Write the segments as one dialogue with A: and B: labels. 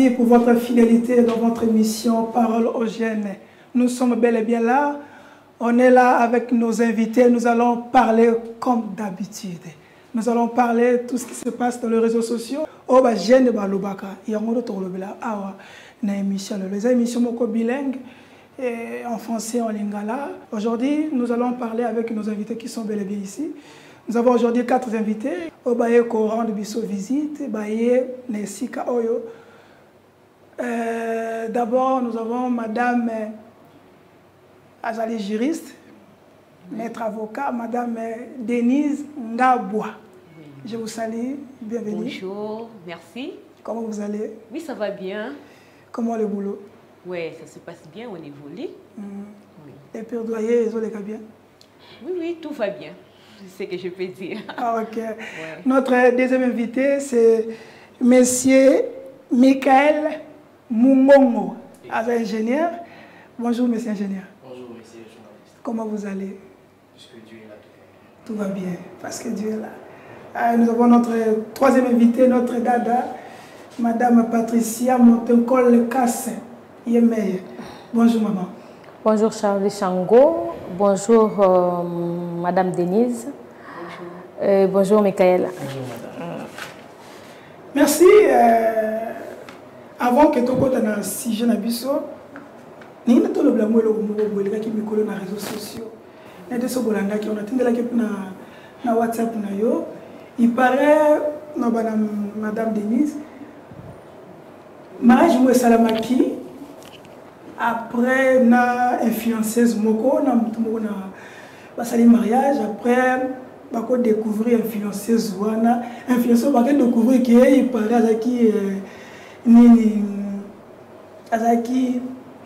A: Merci pour votre fidélité dans votre émission Parole aux jeunes. Nous sommes bel et bien là. On est là avec nos invités. Nous allons parler comme d'habitude. Nous allons parler de tout ce qui se passe dans les réseaux sociaux. Oh, bah, jeune balobaka. Il y a un autre lobela. Ah, na émission. Les émissions moko bilingues en français et en lingala. Aujourd'hui, nous allons parler avec nos invités qui sont bel et bien ici. Nous avons aujourd'hui 4 invités. Au baye ko rendre biso visite. Baye nesika oyo. D'abord, nous avons Madame Azali juriste, maître avocat, Madame Denise Ngabwa. Oui. Je vous salue, bienvenue.
B: Bonjour, merci.
A: Comment vous allez?
B: Oui, ça va bien.
A: Comment le boulot?
B: Oui, ça se passe bien, on évolue.
A: Oui. Les plaidoyers, ils ont les cas bien?
B: Oui, oui, tout va bien. C'est ce que je peux dire.
A: Ah, ok. Ouais. Notre deuxième invité, c'est Monsieur Michael Mungongo, ingénieur. Bonjour, monsieur ingénieur.
C: Bonjour, monsieur le journaliste.
A: Comment vous allez?
C: Puisque Dieu est là,
A: tout va bien, parce que Dieu est là. Nous avons notre troisième invité, notre dada, Madame Patricia Montencol-Casse Yemeye. Bonjour, maman.
D: Bonjour, Charlie Chango. Bonjour, Madame Denise. Bonjour. Bonjour, Michael.
C: Bonjour, madame.
A: Merci. Avant que tu aies un sujet na biso, ni na to le blamo le mo le ki mikolo na réseaux sociaux. Na de so bolanda ki on atindela ki na WhatsApp na yo. Il paraît na Madame Denise mariage mo salamaki après na influenceuse moko na moko na basali mariage après bako découvrir influenceuse wana influenceuse bako découvrir que il paraît qui Nini Azaki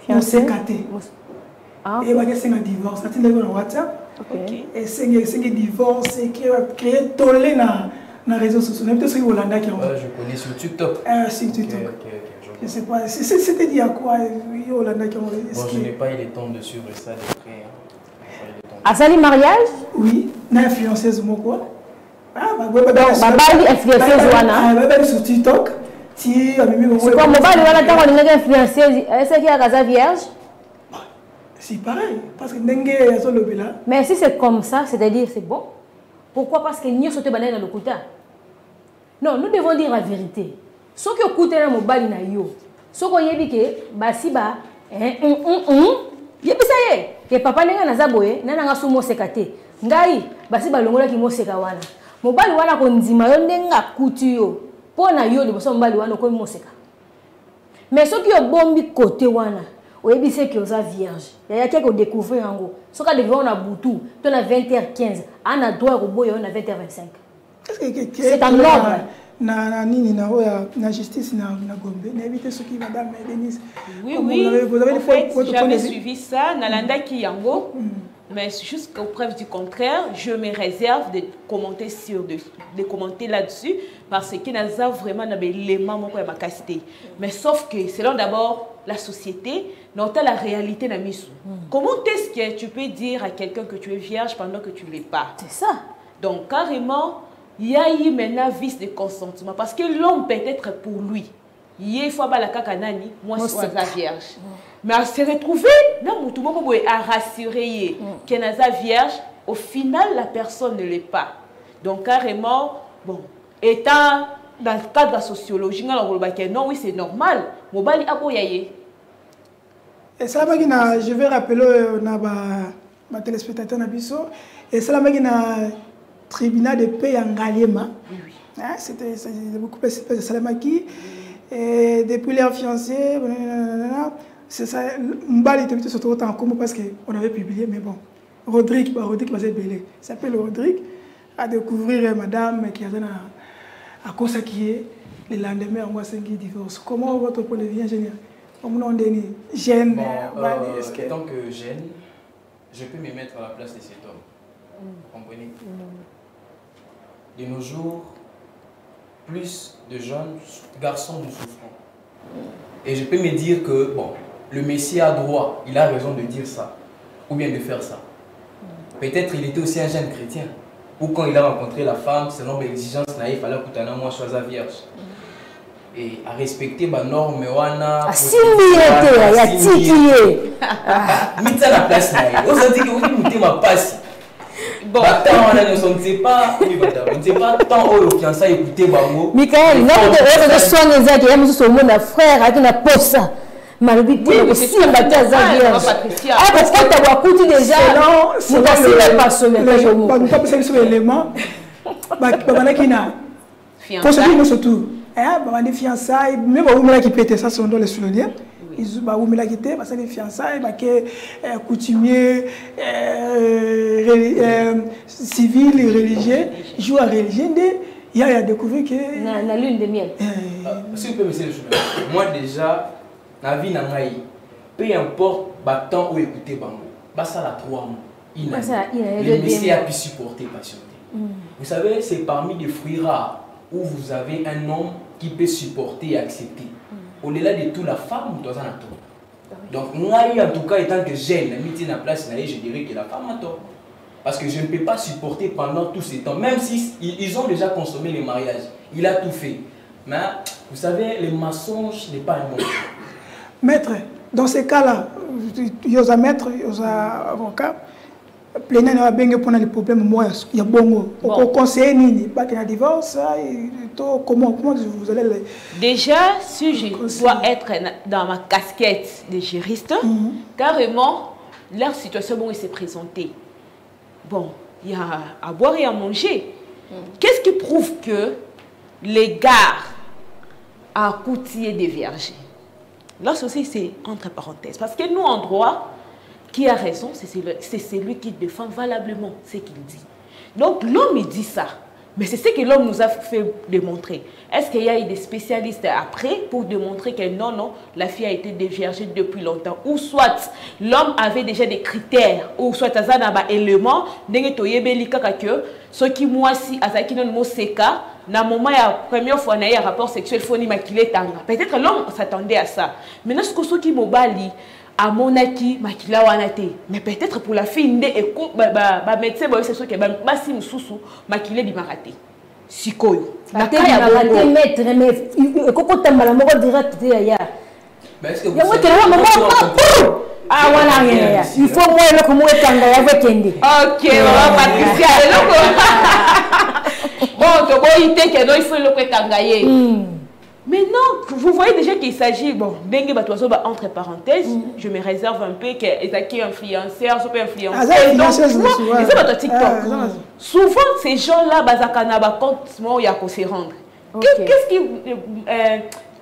A: Mosekate. Et bah c'est un divorce. Ça tient dans WhatsApp. Et c'est un divorce qui a créé tollé na réseaux sociaux. Même sur Hollanda qui.
C: Je connais sur TikTok.
A: Sur TikTok. Je sais pas. C'était dit à quoi Hollanda qui.
C: Bon, je n'ai pas eu le temps de suivre ça de près.
D: À ça, le mariage?
A: Oui. Na influenceuse moko. Ah bah
D: bah influenceuse wana.
A: Bah sur TikTok. Si,
D: c'est quoi, mobile, on a une influenceuse, est-ce qu'il y a casa vierge?
A: C'est pareil, parce que Nengue sur le bilan.
D: Mais si c'est comme ça, c'est-à-dire c'est bon. Pourquoi? Parce que nous sommes dans le quota. Non, nous devons dire la vérité. Ce qui est coûté dans le mobile, ce qu'on a dit que, bah si bah, que papa n'est pas zaboye, n'a pas soumo sekate. Ngai, bah si bah longola qui mo sekawana. Mobile wana kondima yo nenga kutuyo. Pour na yo de boso mbali wana ko moseka. Mais ce qui est bombi côté wana, oyebi c'est que ça vierge. Il y a quelqu'un découvrir ngo. Ce qui devait on a boutou, on a 20h15, on a droit au boy on a 20h25. C'est un ordre.
A: Na nini na oya na justice na Gombe. N'évitez ce qui madame Denise.
B: Oui oui. Vous avez j'avais suivi ça nalanda ki yango. Mais jusqu'aux preuves du contraire, je me réserve de commenter là-dessus parce qu'il y a vraiment des éléments qui sont capacités. Mais sauf que selon d'abord la société, non la réalité n'a mis. Comment est-ce que tu peux dire à quelqu'un que tu es vierge pendant que tu ne l'es pas?
D: C'est ça.
B: Donc carrément, il y a eu maintenant vice de consentement parce que l'homme peut être pour lui. Il faut la kakanani, moi je suis la vierge. Mais à se retrouver, tout le monde a rassuré qu'elle est vierge, au final la personne ne l'est pas. Donc carrément, bon, étant dans le cadre de la sociologie, non, oui c'est normal.
A: Et ça, je vais rappeler ma téléspectateur Nabiso, et ça, le tribunal de paix en Galema. C'était beaucoup plus de Salamaki. Et depuis leur fiancé, c'est ça, Mbali était surtout autant en commun parce qu'on avait publié, mais bon, Rodrigue va s'ébeler. Il s'appelle Rodrigue, à découvrir madame qui a à cause qui est le lendemain, on va se divorce. Comment votre point de vue, ingénieur? Comme on dit, jeune.
C: Tant que jeune, je peux me mettre à la place de cet homme. Vous comprenez? De nos jours, plus de jeunes garçons nous souffrons. Et je peux me dire que, bon, le Messie a droit, il a raison de dire ça, ou bien de faire ça. Peut-être il était aussi un jeune chrétien. Ou quand il a rencontré la femme, selon l'exigence naïve, il fallait que moi sois vierge. et à respecter ma norme wana
D: asimilete ya tikiye
C: mitsa la place na ye osati que vous mutez ma passe bon tant on ne sait pas on ne sait pas tant au fiançailles écouter bango
D: Michael non de soigner ezaki ya musu somo na frère ati na posa malobi te ko simba ta za vierge ah parce que tu as beaucoup déjà non c'est pas sonné
A: pas nous pas sur l'élément ba kina fiançailles pour surtout des fiançailles, même si on qui ça sont dans les souliers, ils ont quitté parce que les fiançailles, coutumiers, civils et religieux, jouent à religion. Il y a découvert que
D: la lune de miel.
C: Si vous pouvez me dire, moi déjà, la vie n'a pas peu importe temps où écouter bango, ça la 3 mois. Le Messie a pu supporter patienter. Vous savez, c'est parmi les fruits rares où vous avez un homme qui peut supporter et accepter. Au-delà de tout, la femme doit en attendre. Donc, moi, en tout cas, étant que jeune, la place, je dirais que la femme a tort. Parce que je ne peux pas supporter pendant tous ces temps, même s'ils ont déjà consommé les mariages. Il a tout fait. Mais, vous savez, le mensonge n'est pas un bon.
A: Maître, dans ces cas-là, il y a maître, il y a avocat. Plénière n'a pas pour les problèmes moi il y a bon conseiller ni pas qu'il y a divorce comment vous allez
B: déjà si je dois être dans ma casquette de juriste carrément leur situation bon il s'est présenté bon il y a à boire et à manger qu'est-ce qui prouve que les gars a coutillé des vierges là ceci c'est entre parenthèses parce que nous en droit qui a raison, c'est celui qui défend valablement ce qu'il dit. Donc l'homme il dit ça, mais c'est ce que l'homme nous a fait démontrer. Est-ce qu'il y a eu des spécialistes après pour démontrer que non, la fille a été déviergée depuis longtemps, ou soit l'homme avait déjà des critères, ou soit il y a des éléments, ceux qui moi si azaki non mo seka na moment la première fois na rapport sexuel foni makile tanga. Peut-être l'homme s'attendait à ça. Maintenant ce que ceux qui mobali à monaki makila wanate mais peut-être pour la fille ndé eko ba médecin ba c'est sûr que ba si mususu makile di marate sikoyo
D: na ka ya marate maître mais koko tambala moko direct ya
C: mais est-ce que vous
D: ah voilà il faut moi le ko mo tanga ya vekende
B: OK maman Patricia bon to boyite que non il faut le ko tanga ye. Maintenant, vous voyez déjà qu'il s'agit, bon, entre parenthèses, je me réserve un peu qu'Ezaki est influenceur, super influenceur. Souvent, ces gens-là, il y a qu'on se rendre.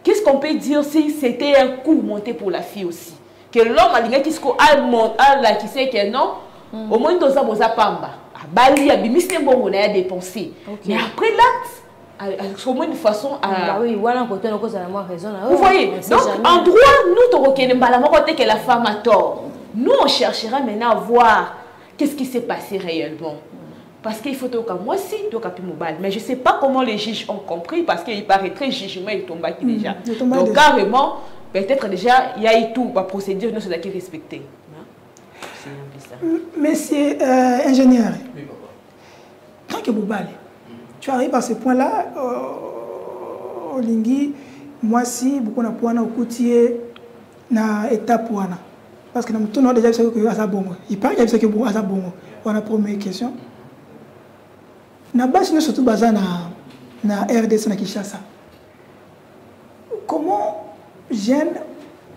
B: Qu'est-ce qu'on peut dire si c'était un coup monté pour la fille aussi? Que l'homme a dit qui sait que non, au moins, il y a pamba. Bali, il y a dépensé. Mais après l'acte, comment une façon à
D: oui voilà côté nous cause la moi raison
B: vous voyez donc en droit nous te reconnaissons pas la côté que la femme a tort nous on cherchera maintenant à voir qu'est-ce qui s'est passé réellement parce qu'il faut que moi aussi tu capes mobile mais je sais pas comment les juges ont compris parce qu'il paraîtrait jugement il tombe qui déjà donc carrément peut-être déjà il y a eu tout la procédure nous c'est qui respecter
A: monsieur ingénieur tant que mobile tu arrives à ce point-là, au Lingui, moi si beaucoup na point au coutier na étape wana parce que nous tournons déjà ce que ça bon. Il parle qu'il y a ce que bon ça bon. On a première question. Na base nous surtout basé na RDC na Kinshasa. Comment jeune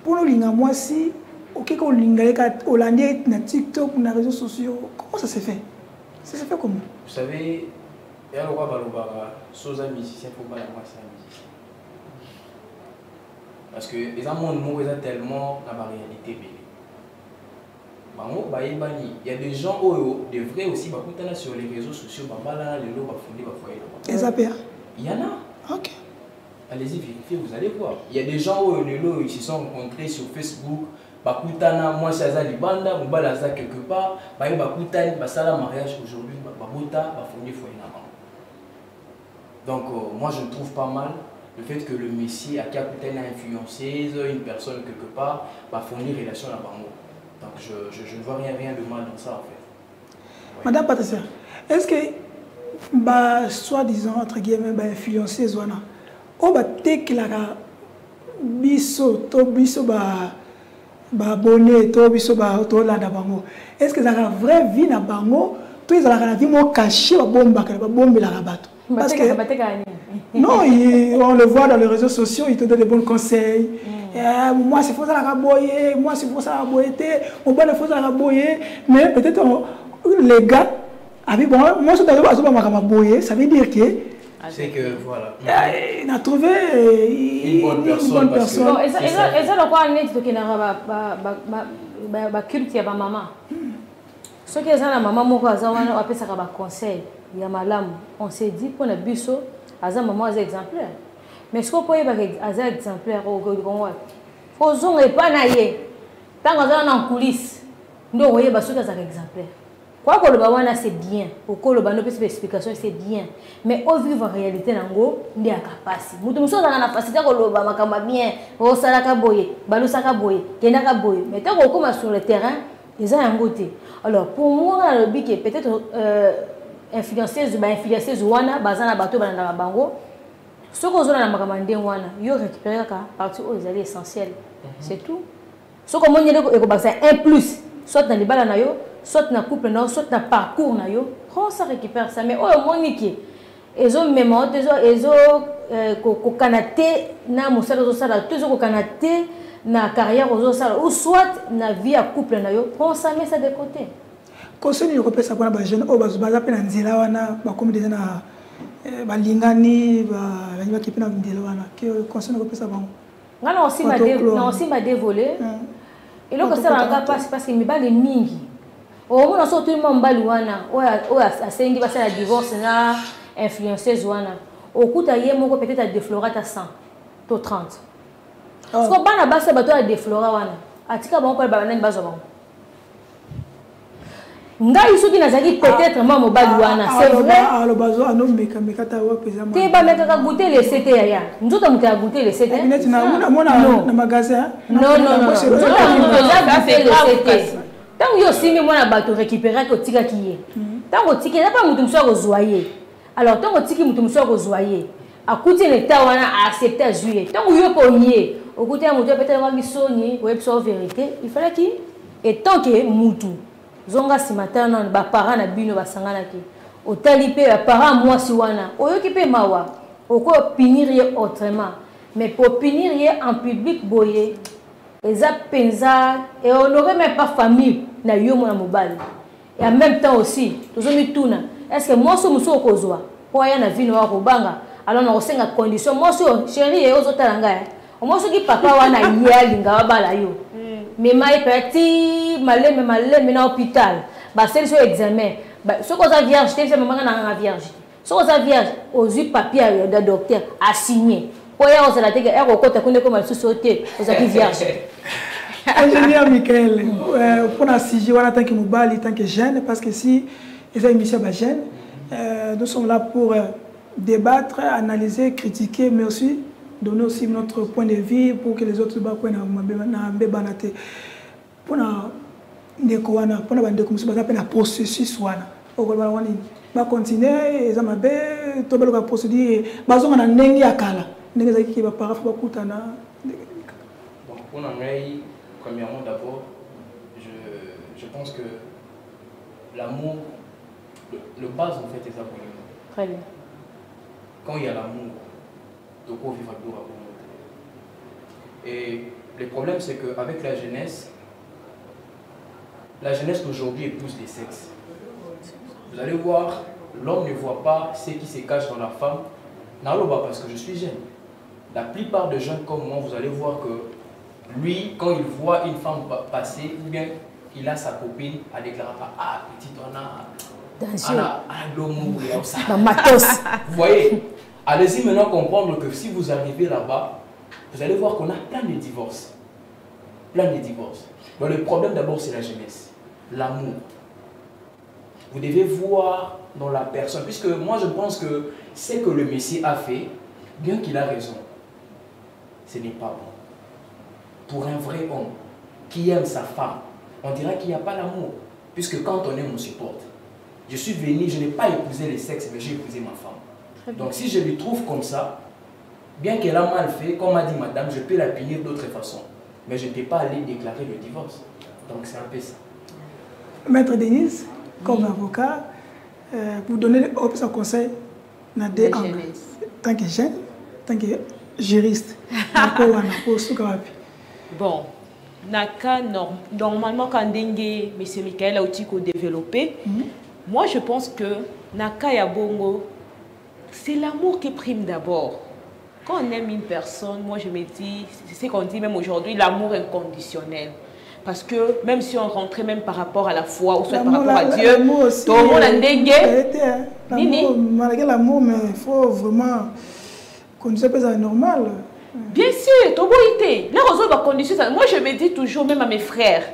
A: pour nous linga moi si OK ko linga hollandais na TikTok na réseaux sociaux comment ça s'est fait? Ça s'est fait comment?
C: Vous savez il y a le roi Balobara, Sosa musicien, il faut pas la moi c'est un musicien. Parce que les amants ont tellement la réalité. Il y a des gens, des vrais aussi, sur les réseaux sociaux, il y en a.
A: Ok.
C: Allez-y, vérifiez, vous allez voir. Il y a des gens ils se sont rencontrés sur Facebook. Moi, c'est Aza Libanda, Moubalasa quelque part. Bakutani, Basala mariage aujourd'hui, Babota, Bafouni Foyna. Donc, moi, je trouve pas mal le fait que le Messie a capitaine à influencer une personne quelque part, va fournir relation à Bango. Donc, je ne vois rien de mal dans ça, en fait. Ouais.
A: Madame Patricia, est-ce que, soi-disant, entre guillemets, influencer Zwana, o ba tekelaka biso to biso ba abonné to biso ba to landa bango. Est-ce que ça a vraie vie na bango? Tout ils ont la vie mo caché ba bombe la rabato. Parce que non, on le voit dans les réseaux sociaux, ils te donnent des bons conseils. Moi c'est faux ça la boyer, moi c'est faux ça la boyer, mon bon faux ça la boyer, mais peut-être les gars avec bon moi c'est d'abord ma boyer, ça veut dire que
C: c'est que voilà.
A: Il a trouvé
C: une bonne personne.
D: Bon, et ça le quoi net qui n'a ba culte ya ba maman. Ce que ça la maman moko azawana appelle ça ba conseil ya malamu. On s'est dit pour na biso aza maman az exemplaire. Mais ce qu'on peut y ba aza exemplaire au Congo. Faut zonga pas na ye. Tant aza na coulisses. Ndo oye ba soka za exemplaire. Quoi que le bawana c'est bien, au col le bano peut explication c'est bien, mais au vivre en réalité nango ndi akapasi. Mutu muso na na facilité ko lo ba makamba bien, o sala ka boye, balu saka boye, kenda ka boye. Mais tant qu'on commence sur le terrain, ils ont un côté. Alors pour moi le but est peut-être influenceuse wana bazana bato bana bango. Ce qu'on zona na makamba ndé wana, yo récupérer ka partie aux alliés essentiels. C'est tout. Ce qu'on monye ko ba ça un plus, soit dans les balles na yo soit na couple na soit na parcours na yo on ça récupère ça mais oh monique ils ont même ils ont ko kanaté na musala zo sala toujours ko kanaté na carrière zo sala ou soit na vie à couple na yo on ça met ça de côté
A: conseil ko pesa pour ba jeune o baza pe na nzela wana ba comme déjà na ba lingani ba kipe na nzela wana que conseil ko pesa bango
D: ngana aussi m'a dévolé et là que ça la passe parce que me ba les mingi au moins on sort tout le monde balouana ou à sengi passer la divorce na influenceuse wana au coup ta yé moko peut-être à déflorer ta 100 to 30 parce que bana basa bato à déflorer wana atika bango pa bana bazo bango ngai soki nazaki peut-être maman balouana c'est vrai
A: alors bazo ano meka ta wa pesa
D: te ba meka ka goûter les CT ya nzoto muka goûter les CT
A: na magasin
D: non ça c'est le CT. Tant que si moi na bato récupérer ko tika kiye tant que tika na pas mutu mso ko zoyer alors tant que tika mutu mso ko zoyer akuti l'état wana a accepter juillet tant que yo ponier okuti mutu peut-être wa misoni ou epso vérité il fallait qui et tant que mutu zonga si matin non ba parents na bino ba sangana ki otalipe ba parents moi si wana oyoki pe mawa oko punir autrement mais pour punir en public boyer Eza penza et honorer même pas famille na yo mona mobali et en même temps aussi tozomi tuna est-ce que moi so muso kozwa po ya na vino wa kobanga alors na osenga condition moi so chérie e ozotala ngaya moi so ki papa wana yalinga wa bala yo mais mai petit maleme na hôpital ba c'est sur examen ba so ko za vierge te maman na vierge so ko za vierge aux papier de docteur a signé pour y avoir la tête et au côté qu'on est comme société aux acquis vierges.
A: Ingénieur Michael, pour la CIG, on tant que mobile, tant que jeune, parce que si ils ont une mission jeune, nous sommes là pour débattre, analyser, critiquer, mais aussi donner aussi notre point de vue pour que les autres soient banaté. Pour la processus, on continuer, ils ont fait procédure, ils ont donc,
C: pour Nangaï, premièrement, d'abord, je pense que l'amour, le base en fait est ça pour nous.
D: Très bien.
C: Quand il y a l'amour, de quoi vivre à l'amour. Et le problème, c'est qu'avec la jeunesse d'aujourd'hui épouse les sexes. Vous allez voir, l'homme ne voit pas ce qui se cache dans la femme. Parce que je suis jeune. La plupart des jeunes comme moi, vous allez voir que lui, quand il voit une femme passer, ou bien il a sa copine, à déclarer ah, petite vous voyez, allez-y maintenant comprendre que si vous arrivez là-bas, vous allez voir qu'on a plein de divorces. Plein de divorces. Donc le problème d'abord, c'est la jeunesse, l'amour. Vous devez voir dans la personne, puisque moi je pense que ce que le Messie a fait, bien qu'il a raison, ce n'est pas bon. Pour un vrai homme qui aime sa femme, on dirait qu'il n'y a pas l'amour. Puisque quand on aime, on supporte. Je suis venu, je n'ai pas épousé le sexe, mais j'ai épousé ma femme. Donc si je lui trouve comme ça, Bien qu'elle a mal fait, comme a dit madame, je peux la punir d'autres façons. Mais je ne peux pas aller déclarer le divorce. Donc c'est un peu ça.
A: Maître Denise, comme avocat, vous donnez un conseil dans des angles. Tant que jeune, tant que juriste.
B: Bon, normalement quand M. Michael a aussi développé, moi je pense que Naka Yabongo, c'est l'amour qui prime d'abord. Quand on aime une personne, moi je me dis, c'est ce qu'on dit même aujourd'hui, l'amour inconditionnel. Parce que même si on rentrait même par rapport à la foi ou soit par rapport à Dieu, tout le monde a dengue.
A: Malgré l'amour, mais il faut vraiment condition pas normal.
B: Bien sûr, tout le monde là condition. Moi je me dis toujours, même à mes frères,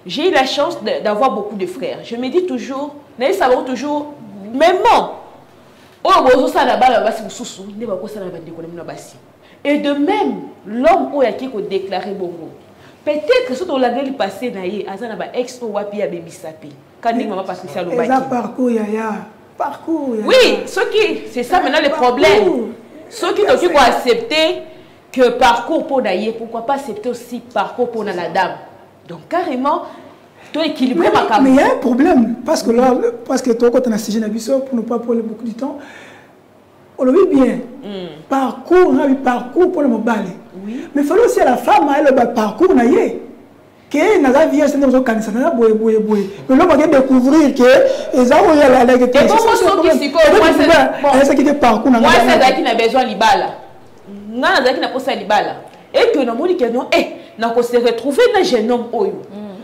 B: j'ai eu la chance d'avoir beaucoup de frères. Je me dis toujours, ça va toujours, même moi. Et de même, l'homme qui a déclaré bongo. Peut-être que ce qu'on l'a passé, ex ou wapi a baby sapé. Quand maman Patricia Lobaki.
A: Parcours, parcours.
B: Oui, c'est ça maintenant le problème. Ceux qui ont accepté que parcours pour d'ailleurs, pourquoi pas accepter aussi parcours pour la dame. Donc carrément, tu es équilibré ma carte.
A: Mais il y a un problème, parce que là, parce que toi, quand tu as sujet pour ne pas prendre beaucoup de temps, on le vit bien. Parcours, on a parcours pour le mobile.
B: Oui.
A: Mais il faut aussi à la femme, elle a parcours, on a eu. Que n'a pas vu un certain cancer, n'a pas boué. Mais l'homme va découvrir que les hommes ont la légalité.
B: Et comment sont qui s'y connaissent?
A: Moi, c'est qui des parcours.
B: Moi, c'est qui n'a besoin de l'ibala. N'a pas besoin de l'ibala. Et que nous avons dit que non, nous se retrouver dans un jeune homme.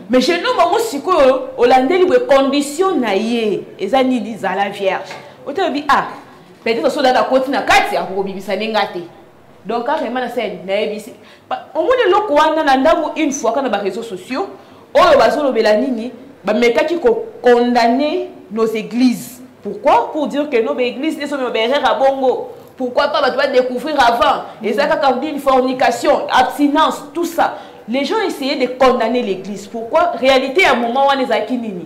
B: Mais jeune homme, moi, si quoi, Hollandais, il y a des conditions naïe. Et ça, ni dit à la vierge. On te dit, ah, peut-être que dans la côte, na kati, à vous bibisa n'engate. Donc, carrément, c'est naïe. Au moins, le loco, on a une fois quand on a les réseaux sociaux, on a belanini, mais qui condamner nos églises. Pourquoi? Pour dire que nos églises ne sont pas à bongo. Pourquoi pas? Tu vas découvrir avant. Et ça, quand on dit une fornication, abstinence, tout ça. Les gens essayaient de condamner l'église. Pourquoi? Réalité, à un moment où on est à Kinini,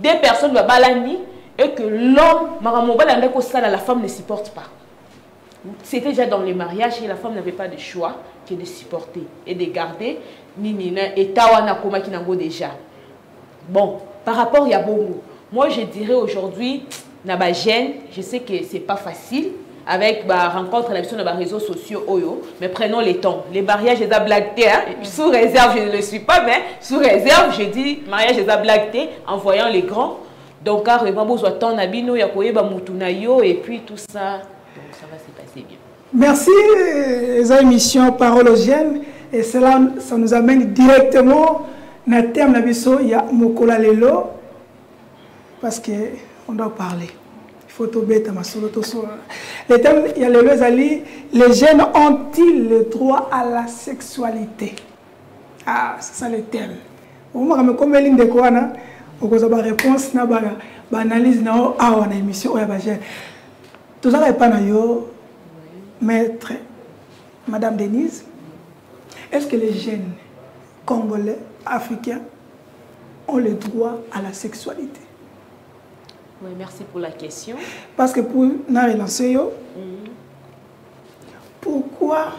B: des personnes vont balani et que l'homme, la femme ne supporte pas. C'était déjà dans les mariages et la femme n'avait pas de choix que de supporter et de garder Ninina et Tawana Koma qui n'en déjà. Bon, par rapport à Bongo, moi je dirais aujourd'hui, Naba Gêne, je sais que c'est pas facile avec la rencontre sur les réseaux sociaux, mais prenons les temps. Les mariages, je les ai blagués, sous réserve, je ne le suis pas, mais sous réserve, je dis mariage, je les ai blagués en voyant les grands. Donc, car il y a besoin de Nabino, et puis tout ça. Donc, ça va se passer bien.
A: Merci, les émissions Parole aux jeunes. Et cela, ça nous amène directement dans le thème de il y a Mokola Lelo. Parce qu'on doit parler. Il faut tout bête, ma solo. Le thème, il y a les jeunes ont-ils le droit à la sexualité? Ah, c'est ça le thème. Au moins, comme ligne de quoi, on a une réponse, on a une analyse, on a une émission. Tout ça n'est pas dans maître, Madame Denise. Est-ce que les jeunes congolais, africains, ont le droit à la sexualité?
B: Oui, merci pour la question.
A: Parce que pour nous relancer, pourquoi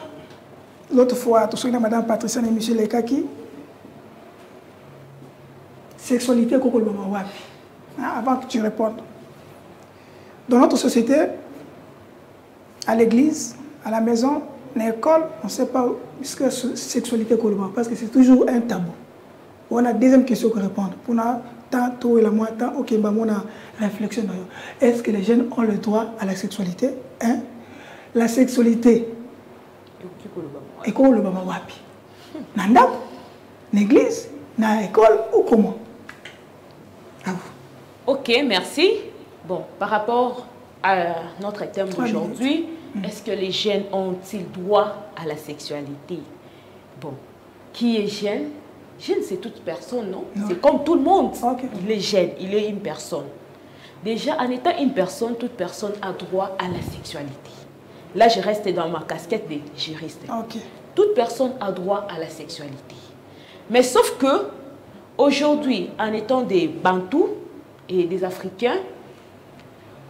A: l'autre fois, tu sais, Madame Patricia et M. Lekaki, sexualité, avant que tu répondes. Dans notre société, à l'église, à la maison, à l'école, on ne sait pas ce que la sexualité est, parce que c'est toujours un tabou. On a deuxième question à répondre. Pour nous, tant et la moins tant, ok, on a réflexion. Est-ce que les jeunes ont le droit à la sexualité? La sexualité, et comment le baba wapi? Dans l'église, dans l'école ou comment?
B: Ok, merci. Bon, par rapport à notre thème d'aujourd'hui, est-ce que les jeunes ont-ils droit à la sexualité? Bon, qui est jeune? Jeune, c'est toute personne, non? C'est comme tout le monde. Okay. Il est jeune, il est une personne. Déjà, en étant une personne, toute personne a droit à la sexualité. Là, je reste dans ma casquette de juriste.
A: Okay.
B: Toute personne a droit à la sexualité. Mais sauf que, aujourd'hui, en étant des Bantous et des Africains,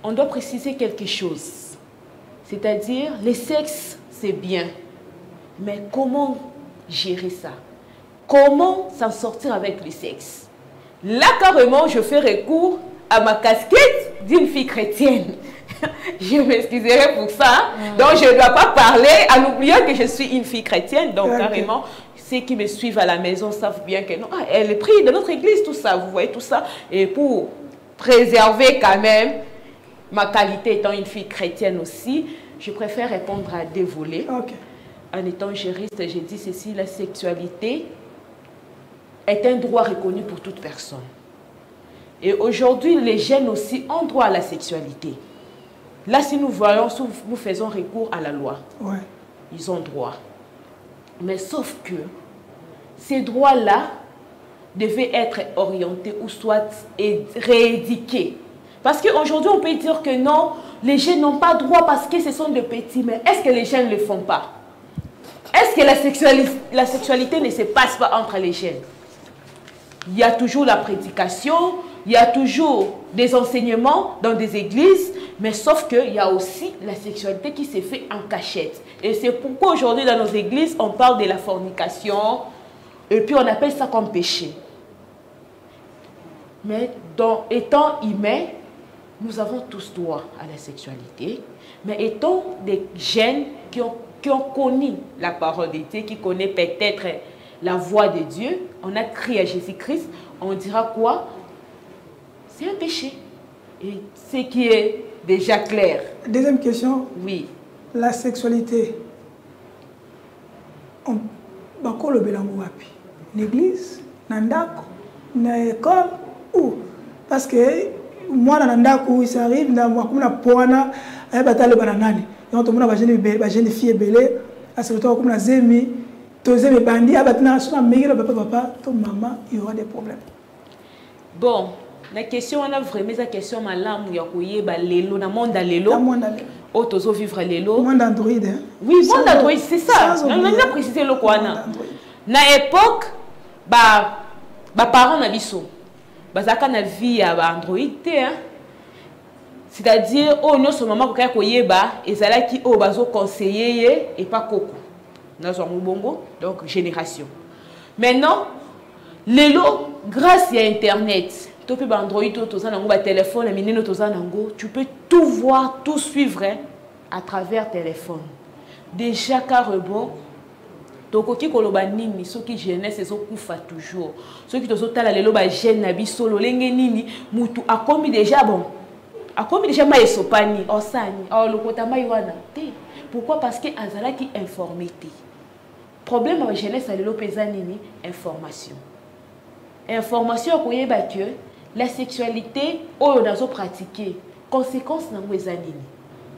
B: on doit préciser quelque chose. C'est-à-dire, le sexe, c'est bien. Mais comment gérer ça? Comment s'en sortir avec le sexe? Là, carrément, je fais recours à ma casquette d'une fille chrétienne. Je m'excuserai pour ça. Donc, je ne dois pas parler en oubliant que je suis une fille chrétienne. Donc, carrément, ceux qui me suivent à la maison savent bien que non, elle est prise de notre église, tout ça. Vous voyez tout ça. Et pour préserver quand même ma qualité étant une fille chrétienne aussi, je préfère répondre à deux volets. En étant juriste, j'ai dit ceci, la sexualité est un droit reconnu pour toute personne. Et aujourd'hui, les jeunes aussi ont droit à la sexualité. Là, si nous voyons, si nous faisons recours à la loi, ils ont droit. Mais sauf que ces droits-là devaient être orientés ou soit rééduqués. Parce qu'aujourd'hui, on peut dire que non, les jeunes n'ont pas droit parce que ce sont de petits. Mais est-ce que les jeunes ne le font pas? Est-ce que la sexualité ne se passe pas entre les jeunes? Il y a toujours la prédication, il y a toujours des enseignements dans des églises, mais sauf qu'il y a aussi la sexualité qui se fait en cachette. Et c'est pourquoi aujourd'hui dans nos églises, on parle de la fornication, et puis on appelle ça comme péché. Mais étant humains, nous avons tous droit à la sexualité, mais étant des jeunes qui ont connu la parole de Dieu, qui connaissent peut-être la voix de Dieu, on a crié à Jésus-Christ, on dira quoi? C'est un péché. Et ce qui est déjà clair.
A: Deuxième question.
B: Oui.
A: La sexualité. Bakolo belango wapi? L'église, nandako, na école, où? Parce que moi, nandako, il s'arrive, na moi comme na poana, ay batale bananani. Et on tombe na jeune fille belé, à ce retour comme na zemi, tous les bandits, abatna sur la meilleure papa, ton maman, il y aura des problèmes.
B: Bon. La question, on a vraiment la question malam il y a quoi lelo na monde lelo. Oh tozo vivre lelo.
A: Monde Android.
B: Oui, monde Android, c'est ça. On a précisé le quoi na. Na époque parents na biso. Bazaka na vie à Android hein. C'est-à-dire non seulement ko koyeba ezalaki bazo conseiller et pas koko. Nazo bongo donc génération. Maintenant lelo grâce à internet tu peux Android, téléphone, tu peux tout voir, tout suivre à travers téléphone. Déjà carrément, tokoki koloba nini soki jeunesse ezokufa toujours. Soki tozotala lelo ba jeune na biso lolenge nini mutu akomi déjà bon. Akomi déjà ma esopani, osani, lokota mai wana. Pourquoi? Parce que azalaki informé. Problème ba jeunesse a lelo pesa nini information. Information koyeba que la sexualité, on a pratiqué. Conséquence dans les années.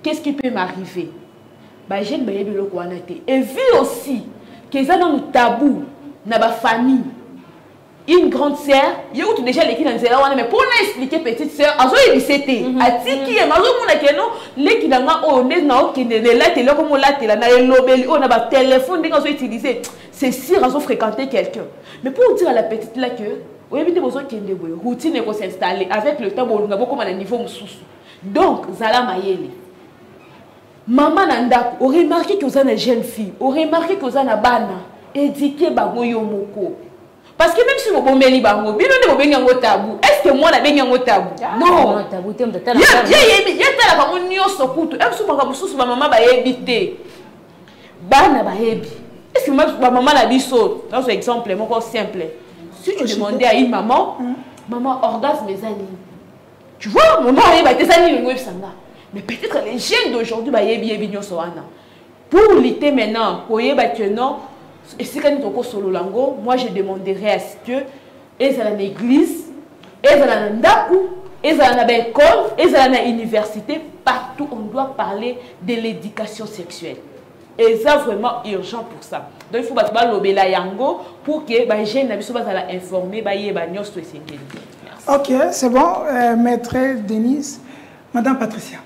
B: Qu'est-ce qui peut m'arriver? Et vu aussi que ça dans le tabou, dans la famille, une grande sœur, il y a déjà l'équipe dans le mais pour l'expliquer petite sœur, elle c'était. Atiki et mazo mona keno, l'équipe dans on est dans qui ne là télé comme là télé na lobeli, on a ba téléphone dès qu'on utiliser. C'est si raison fréquenter quelqu'un. Mais pour dire à la petite là que oui, mais besoin qu'il y ait une routine qui s'installer avec le temps, on a beaucoup à niveau moussous. Donc, Zala Mayele. Maman Nanda, on remarque que vous avez une jeune fille, on remarque que vous avez une bana, éduquée par Yomoko. Parce que même si vous avez un tabou, est-ce que moi, je suis un tabou? Non. Il y a un tabou. Est-ce que ma maman a dit ça? Dans un exemple simple. Si tu demandais à une maman, maman orgasme mes amis. Tu vois, maman a des amis le mais peut-être les jeunes d'aujourd'hui pour lutter maintenant, pour que non, et si quand solo lango, moi je demanderais à ce que ils à l'église, ils à la ndaku, ils à la école, ils à l'université, partout on doit parler de l'éducation sexuelle. Et c'est vraiment urgent pour ça. Donc il faut que l'obéla yango pour que les jeunes soient informés.
A: Ok, c'est bon. Maître Denise, Madame Patricia.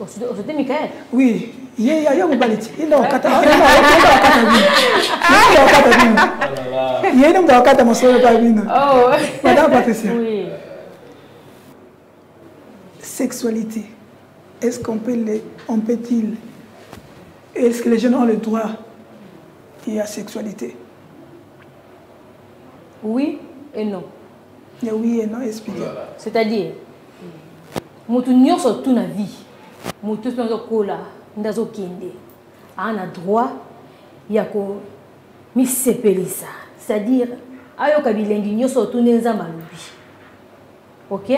D: C'était Michael?
A: Oui. Il y a un baliti. Il y a un Madame Patricia.
D: Oui.
A: Sexualité. Est-ce qu'on peut-il Est-ce que les jeunes ont le droit à la sexualité?
D: Oui et non.
A: Oui et non, expliquez.
D: C'est-à-dire, mutu nyonso tout na vie, mutu tout kola ndazo kende, a droit ya ko mi sepelisa. C'est-à-dire, ayoka bilengi nyonso tout neza malubi. OK?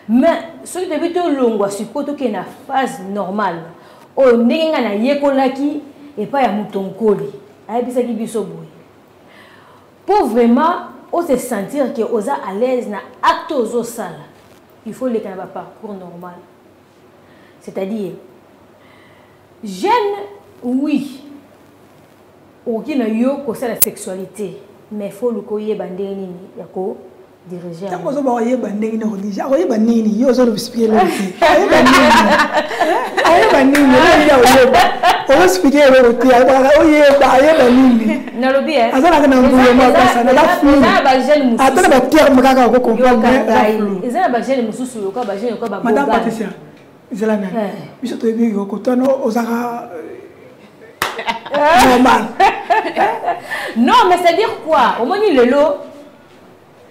D: Mais ce qui devait te longwa suppose que na phase normale. O ndenga na yekolaki et pas ya mutonkoli. Ayebisa ki biso boy. Pour vraiment on se sentir que oza à l'aise na acte aux sala, il faut les canaba parcours normal. C'est-à-dire jeune oui. Aucun yo ko la sexualité, mais il faut le koye bandeni ya ko diriger.
A: Tant que vous avez bandeni na religion, vous avez bandeni yo zo le expliquer là. Aye bandeni, on expliquer le côté, oye bandeni.
D: Na lobi eh.
A: Azana kana nguye mo pasa na lafu.
D: Na ba jeune mususu.
A: Atana ba terme kaka ko comprendre.
D: Ezana ba jeune mususu yo ka ba jeune ko ba boga.
A: Madame Patricia. Zelana. Biso to ebi ko tono ozaka normal.
D: Non, mais c'est dire quoi? Au moins le lot.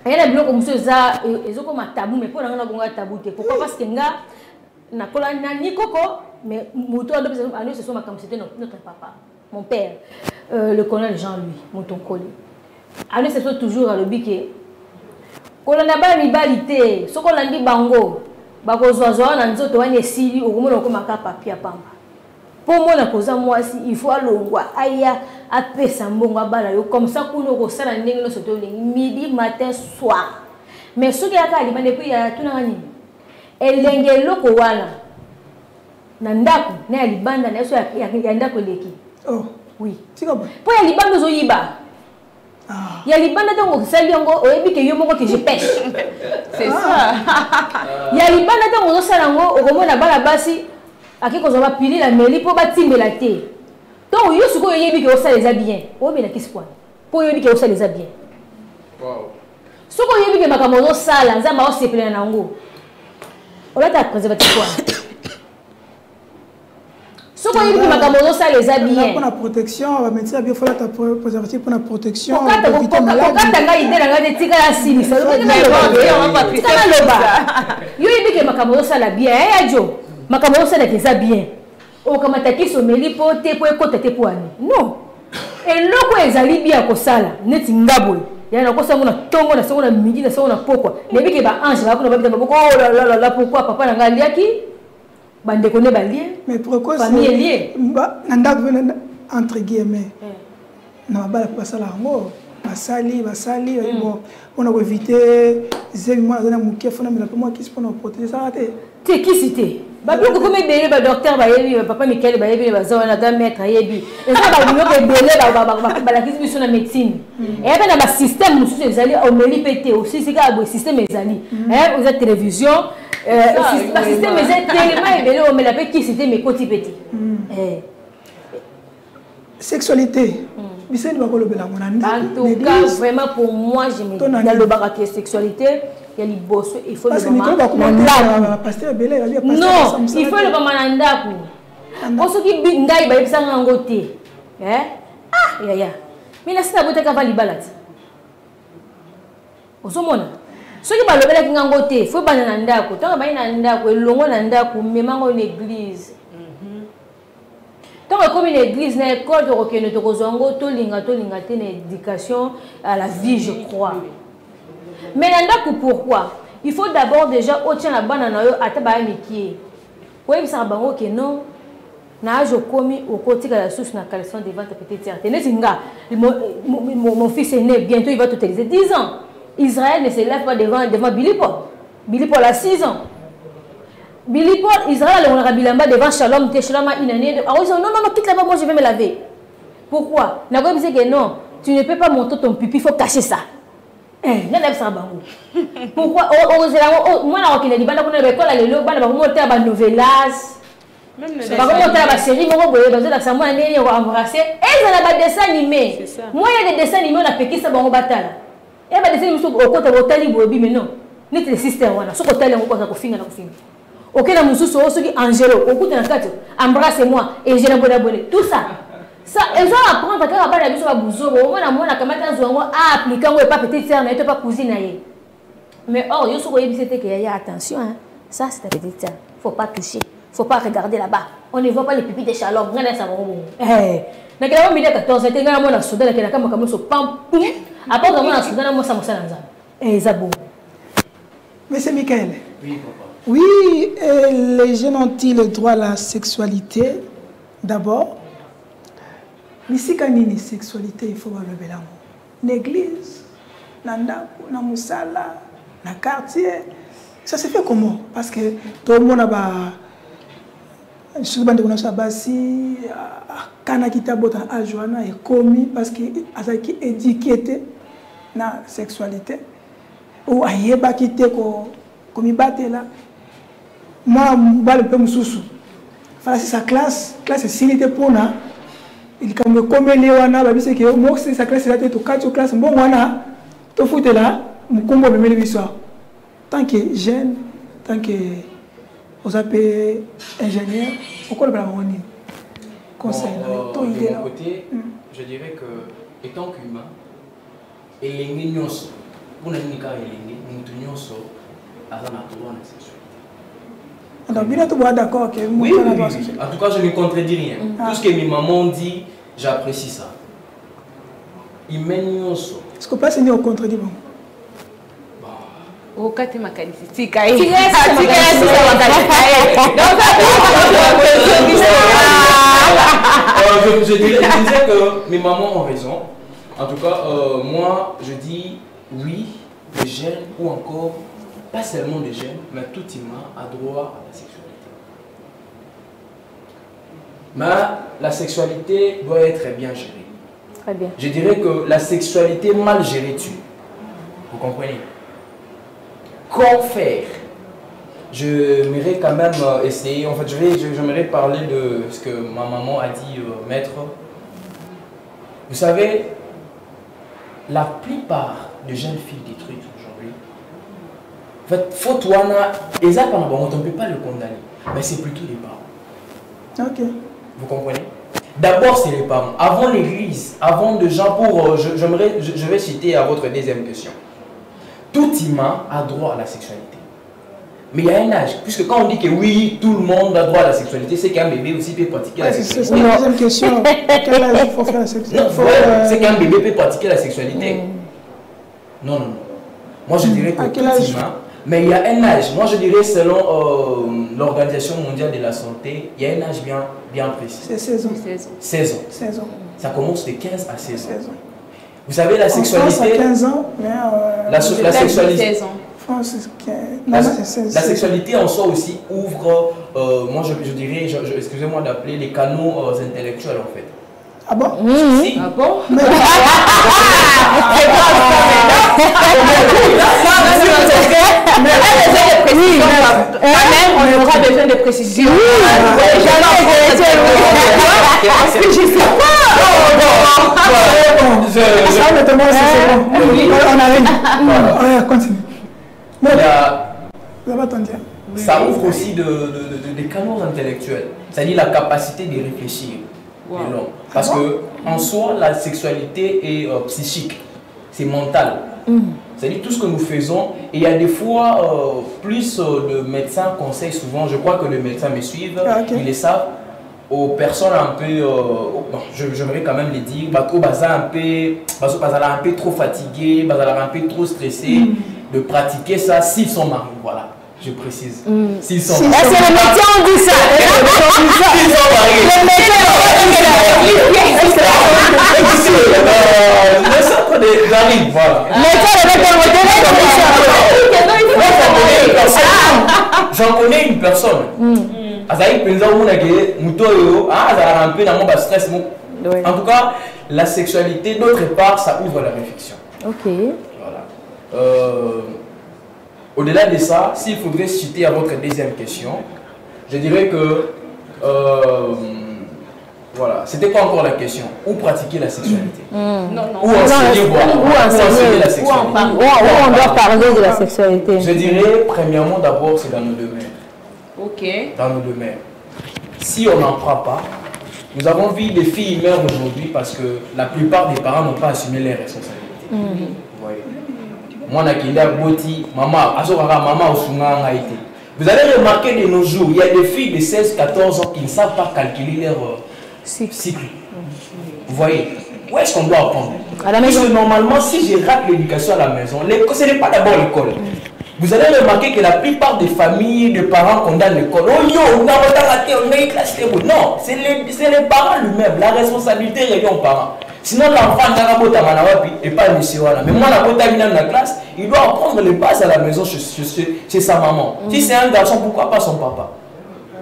D: Il y a des blocs comme ça, ils ont comme un tabou, mais pour l'instant, on a un tabou. Pourquoi? Parce que nga na kola na ni koko, mais mouton à nous ce sont comme c'était notre papa, mon père, le colonel Jean-Louis, mouton collé. À nous ce sont toujours à l'obiqué. Kola na ba rivalité, ce qu'on a dit bango, bako zoazoa na nzoto wane sili, au moins on comme un papier à pamba. Pour moi, il faut aller à Pessambonga Balayo, comme ça, pour nous, midi, matin, soir. Mais ce qui est à l'Iban, depuis, il y a tout le monde. Et l'engelo, Nandaku, n'a l'Iban, n'a Yandaku Leki.
A: Oh,
D: oui.
A: C'est comme
D: pour y a l'Iban, nous y va. Il y a l'Iban, donc, salut, que je pêche.
B: C'est ça.
D: Il y a l'Iban, donc, on s'en au moment la base. À qui qu'on va piler la mêlée pour bâtir la terre. Donc, il y a ce qu'on y a dit que ça les a bien. Oh, mais la qu'est-ce quoi? Pour y dire que ça les a bien.
C: Wow.
D: Ce qu'on y a dit que ma camarade ça, là, ça m'a aussi plein d'ango. On va t'apprendre quoi? Ce qu'on y a dit que ma camarade ça les a bien.
A: Pour la protection, on va mettre ça bien. Il faut la préservatif pour la protection.
D: Pourquoi tu as idée de tika la sili? Ça veut dire que il dit que ma camarade ça la bien. Eh, Joe. Makambo ça là bien. O kama taki someli po te po ekota te po ani. Non. Et loko ezali bien ko sala neti ngabwe. Ya na ko sa mona tongo na sona midi na sona pokwa. Nebi ke ba ange ba kuna ba bita boko oh là là pourquoi papa na ngaliaki? Bande connaît ba lien.
A: Mais pourquoi
D: famille lié?
A: Nanda entre guillemets. Na ba la pasala ngo. Basali bon on a éviter zéro na mukia fona mais moi qui se pour protéger ça
D: t'es qui cité babi ko comme belé ba docteur ba yebi papa Michael ba yebi ba zawana da maître yebi et ça ba bino ko belé ba la kisi biso na médecine et ben na système mususu ezali au meli pété aussi c'est ka bo système ezali vous êtes télévision système ezali tellement belé au meli pe qui cité mais côté petit
A: sexualité.
D: En tout cas, vraiment pour moi, je me dis dans le bac de sexualité, il y a les boss, il faut le moment. Non, il faut le moment nandaku. Pour ceux qui bindai, bah ils sont en côté. Ah, ya. Mais là c'est la beauté qu'avant les balades. Au sommet. Ceux qui parlent de la kingangote, faut pas nandaku. Tant que bah nandaku, le long nandaku, même en église. Tant comme une église, une école de recueil de Rozongo, tolinga éducation à la vie, je crois. Mais pourquoi? Il faut d'abord déjà obtenir la banane à tabac qui oui, ça va que non. Na je commis au côté de la source na collection des ventes petites. Mon fils est né bientôt, il va totaliser 10 ans. Israël ne se lève pas devant Billy Paul. Billy Paul a 6 ans. Billy Paul, Israël, on a bilamba devant Shalom, Shalom a une année. Ah oui, non, quitte là-bas, moi je vais me laver. Pourquoi? N'a dit que non, tu ne peux pas monter ton pipi, il faut cacher ça. Pourquoi? Moi, je dis que les novelas, la série, on va embrasser. Et ça a des dessins animés. Moi, il y a des dessins animés, on a péqué ça, on va battre. Il y a des dessins animés, on a péqué ça, mais non. Ni le système, on a ce côté, on a Ok, la moussous, qui Angelo, au bout d'un cas, embrassez-moi et j'ai la bonne abonnée. Tout ça. Ça, elles ont à apprendre quand on parle de la boussole, au moins, on a quand même appliqué, on ne pas petite sœur, mais pas cousine. Mais or, il y a attention, hein. Ça c'est ta petite sœur. Il ne faut pas toucher. Il ne faut pas regarder là-bas. On ne voit pas les pipis des chaleurs. Regardez ça. Hey. Je suis 14 ans, je suis un soldat, je suis un soldat. Après, je suis un soldat, je suis un soldat. Eh, Zabo.
A: Monsieur Michael.
C: Oui, papa.
A: Oui, les jeunes ont-ils le droit à la sexualité? D'abord, ici, quand il y a une sexualité, il faut voir le bel amour. L'église, dans la moussala, dans le quartier, ça se fait comment? Parce que tout le monde a je suis basi kana kitabota a Joanna est commis parce que azaki éduqué na sexualité ou ayeba kité ko komi batela moi bal pe mususu fala sa classe sinité pona il quand me commelé wana ba bise que moi c'est sa classe là to quatre classe bon wana to futela mukombo memeli biso tant que jeune tant que vous appelez ingénieur, pourquoi le blanc conseil
C: de mon côté, je dirais que, étant qu'humain, et les mignons, pour les mignons, nous tenions sur la sexualité.
A: Alors, bien tout d'accord que
C: oui, en tout cas, je ne contredis rien. Tout ce que mes mamans dit, j'apprécie ça. Ils mènent sur.
A: Est-ce que pas c'est au contredit bon?
B: Oh, quand tu m'as dit,
C: je disais que mes mamans ont raison. En tout cas, moi, je dis oui, les jeunes ou encore, pas seulement les jeunes, mais tout humain a droit à la sexualité. Mais la sexualité doit être bien gérée.
D: Très bien.
C: Je dirais que la sexualité mal gérée tue. Vous comprenez? Qu'en faire? J'aimerais quand même essayer, en fait, j'aimerais parler de ce que ma maman a dit, maître. Vous savez, la plupart des jeunes filles détruites aujourd'hui, en fait, Fotouana, on ne peut pas le condamner, mais c'est plutôt les parents.
A: Ok.
C: Vous comprenez? D'abord, c'est les parents. Avant l'église, avant de gens pour... je vais citer à votre deuxième question. Tout humain a droit à la sexualité. Mais il y a un âge. Puisque quand on dit que oui, tout le monde a droit à la sexualité, c'est qu'un bébé aussi peut pratiquer la sexualité.
A: C'est la deuxième question. Quel âge il faut faire la sexualité?
C: C'est qu'un bébé peut pratiquer la sexualité. Non, non, non. Moi, je dirais que tout humain... Mais il y a un âge. Moi, je dirais selon l'Organisation mondiale de la santé, il y a un âge bien précis.
A: C'est 16 ans.
C: 16 ans.
A: 16 ans.
C: Ça commence de 15 à 16 ans.
A: 16 ans.
C: Vous savez, la sexualité...
A: En France, à 15 ans, mais...
C: la sexualité...
B: 16 ans.
A: France, c'est 16 ans.
C: La sexualité en soi aussi ouvre, moi je dirais, excusez-moi d'appeler les canaux intellectuels en fait.
A: Ah bon?
C: Si.
B: Ah bon? On aura besoin de précisions. Parce que je ne sais pas.
A: On arrive. Continue.
C: Ça ouvre aussi des canaux intellectuels, c'est-à-dire la capacité de réfléchir. Parce que en soi, la sexualité est psychique, c'est mental. C'est-à-dire tout ce que nous faisons, et il y a des fois plus de médecins conseillent souvent, je crois que les médecins me suivent, ils le savent, aux personnes un peu, j'aimerais quand même les dire, au bazar un peu trop fatigué, un peu trop stressé, de pratiquer ça s'ils sont mariés, voilà. Je précise. S'ils sont mariés.
D: C'est le métier, on dit ça.
C: S'ils sont mariés. Le centre d'arrive, voilà. J'en connais une personne. En tout cas, la sexualité, d'autre part, ça ouvre la réflexion.
D: Ok.
C: Voilà. Au-delà de ça, s'il faudrait citer à votre deuxième question, je dirais que voilà, c'était quoi encore la question? Où pratiquer la sexualité? Où enseigner la sexualité?
D: Où on doit parler de la sexualité?
C: Je dirais, premièrement, d'abord, c'est dans nos demeures. dans nos demeures. Si on n'en prend pas, nous avons vu des filles meurent aujourd'hui parce que la plupart des parents n'ont pas assumé leurs responsabilités. Vous voyez. Moi, vous allez remarquer de nos jours, il y a des filles de 16-14 ans qui ne savent pas calculer leur cycle. Vous voyez, où est-ce qu'on doit apprendre? Parce que normalement, si je rate l'éducation à la maison, ce n'est pas d'abord l'école. Vous allez remarquer que la plupart des familles, des parents condamnent l'école. Oh yo, on a raté, on a une classe. Non, c'est les parents eux-mêmes. La responsabilité est aux parents. Sinon, l'enfant n'est pas monsieur. Mais moi, dans la classe, il doit apprendre les bases à la maison chez sa maman. Si c'est un garçon, pourquoi pas son papa?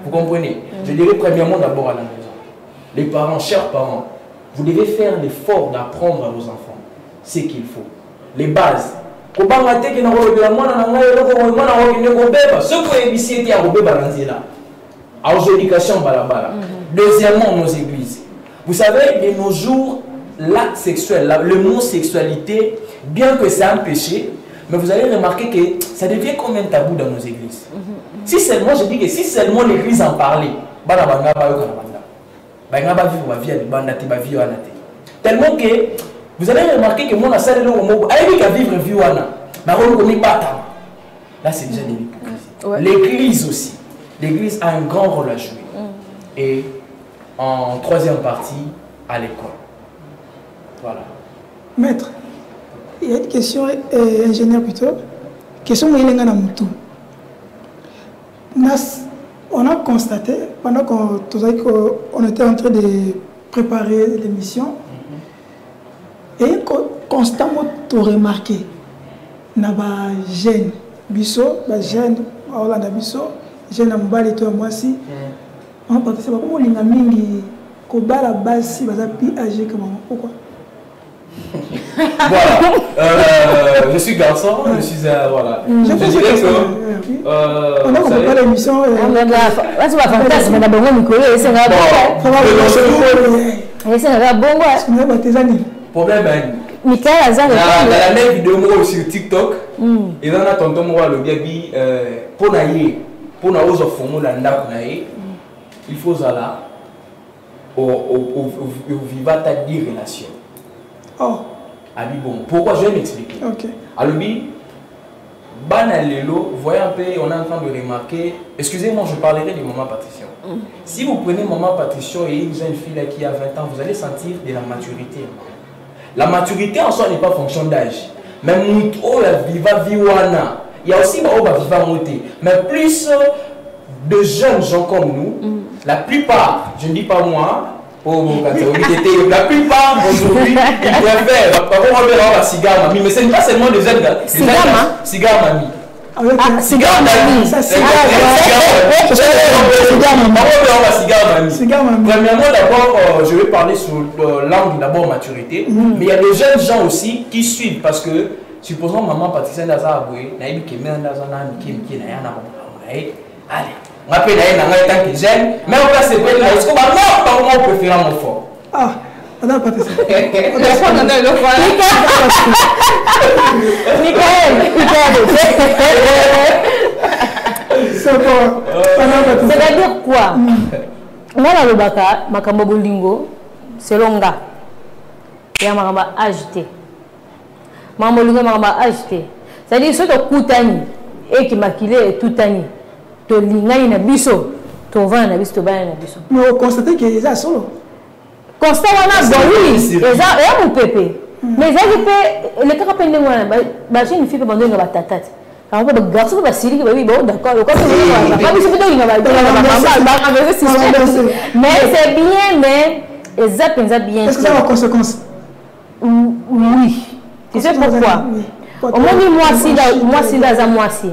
C: Vous comprenez? Je dirais premièrement d'abord à la maison. Les parents, chers parents, vous devez faire l'effort d'apprendre à vos enfants ce qu'il faut. Les bases. Deuxièmement, nos églises. Vous savez, de nos jours, l'acte sexuel, le mot sexualité, bien que c'est un péché, mais vous allez remarquer que ça devient comme un tabou dans nos églises. Si seulement, je dis que si seulement l'église en parlait, tellement que vous allez remarquer que mon assaut de vivre viwana. Là, c'est déjà de l'hypocrisie. L'église aussi. L'église a un grand rôle à jouer. Et en troisième partie, à l'école. Voilà.
A: Maître, il y a une question, ingénieur plutôt. Question Moïlenga Namutu. On a constaté, pendant qu'on était en train de préparer l'émission, et constamment tu remarqué, na ba jeune biso, ba jeune Hollande biso, jeune na mobali to moi si, on participe pas comme linga mingi ko bala basi baza pi âgé que maman. Pourquoi?
C: Voilà, je suis garçon, je suis voilà. Je dirais que
A: on a compris l'émission.
C: Problème dans la même vidéo sur TikTok, et dans la tonton moi le gabi pour naïe pour na ozo fomo la ndako naïe, il faut zala au vivata di relation.
A: Oh.
C: Abi bon, pourquoi je vais m'expliquer.
A: OK.
C: Alobi banalelo, voyez un peu, on est en train de remarquer, excusez-moi, je parlerai de maman Patricia. Si vous prenez maman Patricia et une jeune fille là qui a 20 ans, vous allez sentir de la maturité. La maturité en soi n'est pas fonction d'âge. Même oh la viva viwana. Il y a aussi viva monter. Mais plus de jeunes gens comme nous, la plupart, je ne dis pas moi, la plupart aujourd'hui, ils préfèrent. Par contre, on va cigare mamie, mais ce n'est pas seulement des jeunes. Cigare mamie. Cigare mamie. Premièrement, d'abord, je vais parler sur l'angle d'abord maturité, mais il y a des jeunes gens aussi qui suivent parce que, supposons maman Patricia Ndazaboué, naïbi Kemen Ndazana, Miki, allez, on appelle en tant que jeune, mais on va se faire là, est-ce qu'on va non, on préfère mon fort.
A: Ah, madame Patricia.
D: C'est-à-dire quoi? Moi, la lobaka, makambo bolingo, c'est longa. Il y a makamba agité. Makambo bolingo, makamba agité. C'est-à-dire, ce que koutani, et qui makile tout tani, to lingani na biso, to vana na biso, to bana na biso.
A: Mais vous constatez qu'il y a solo.
D: Constat, on a bon, oui, il y a mon pépé. Mais ça fait, les cas pendant moi, j'ai une fille pendant une batatate. Alors que le garçon va s'y dire, oui, bon, d'accord, le corps mais c'est bien, mais exactement bien.
A: Est-ce que ça a des conséquences?
D: Oui. Tu sais pourquoi? Au moins, moi, si dans un mois, si